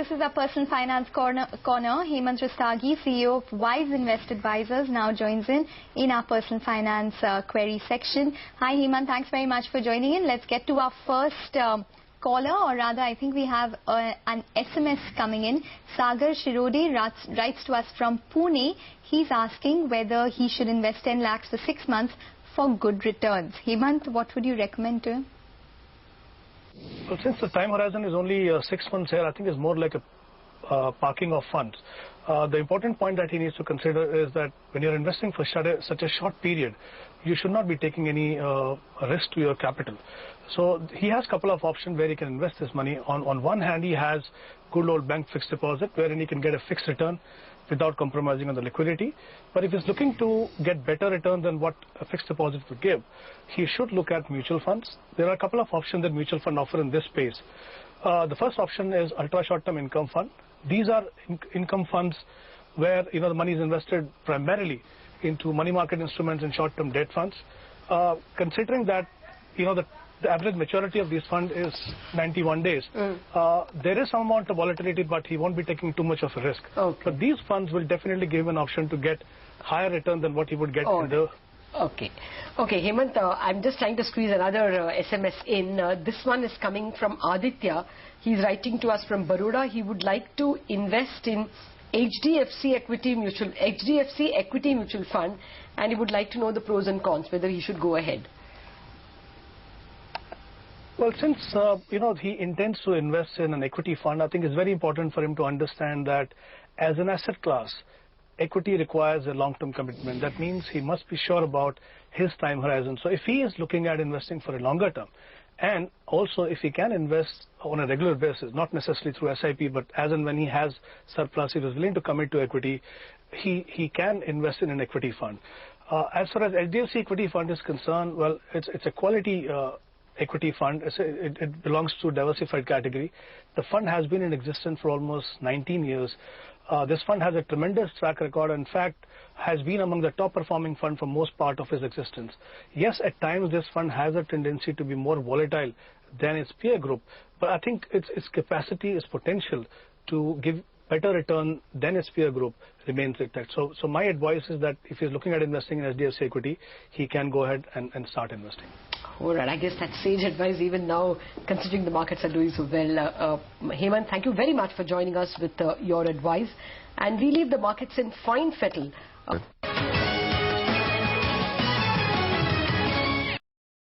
This is our Personal Finance Corner. Hemant Rustagi, CEO of Wiseinvest Advisors, now joins in our Personal Finance Query section. Hi Hemant, thanks very much for joining in. Let's get to our first caller, or rather I think we have an SMS coming in. Sagar Shirode writes to us from Pune. He's asking whether he should invest 10 lakhs for 6 months for good returns. Hemant, what would you recommend to him? Well, since the time horizon is only 6 months here, I think it's more like a parking of funds. The important point that he needs to consider is that when you're investing for such a short period, you should not be taking any risk to your capital. So he has a couple of options where he can invest his money. On one hand, he has good old bank fixed deposit, wherein he can get a fixed return without compromising on the liquidity. But if he's looking to get better return than what a fixed deposit would give, he should look at mutual funds. There are a couple of options that mutual fund offer in this space. The first option is ultra short-term income fund. These are income funds where the money is invested primarily into money market instruments and short-term debt funds. Considering that the average maturity of these funds is 91 days. There is some amount of volatility, but he won't be taking too much of a risk. Okay. But these funds will definitely give an option to get higher return than what he would get in the... Okay, Hemant, I'm just trying to squeeze another SMS in. This one is coming from Aditya. He's writing to us from Baroda. He would like to invest in HDFC Equity Mutual Fund, and he would like to know the pros and cons, whether he should go ahead. Well, since he intends to invest in an equity fund, I think it's very important for him to understand that as an asset class, equity requires a long-term commitment. That means he must be sure about his time horizon. So if he is looking at investing for a longer term, and also if he can invest on a regular basis, not necessarily through SIP, but as and when he has surplus, he is willing to commit to equity, he can invest in an equity fund. As far as HDFC Equity Fund is concerned, well, it's a quality equity fund. It belongs to a diversified category. The fund has been in existence for almost 19 years. This fund has a tremendous track record. In fact, has been among the top performing fund for most part of its existence. Yes, at times this fund has a tendency to be more volatile than its peer group, but I think its capacity, its potential to give better return than its peer group remains intact. So my advice is that if he's looking at investing in HDFC equity, he can go ahead and start investing. All right, I guess that's sage advice even now, considering the markets are doing so well. Hemant, thank you very much for joining us with your advice, and we leave the markets in fine fettle.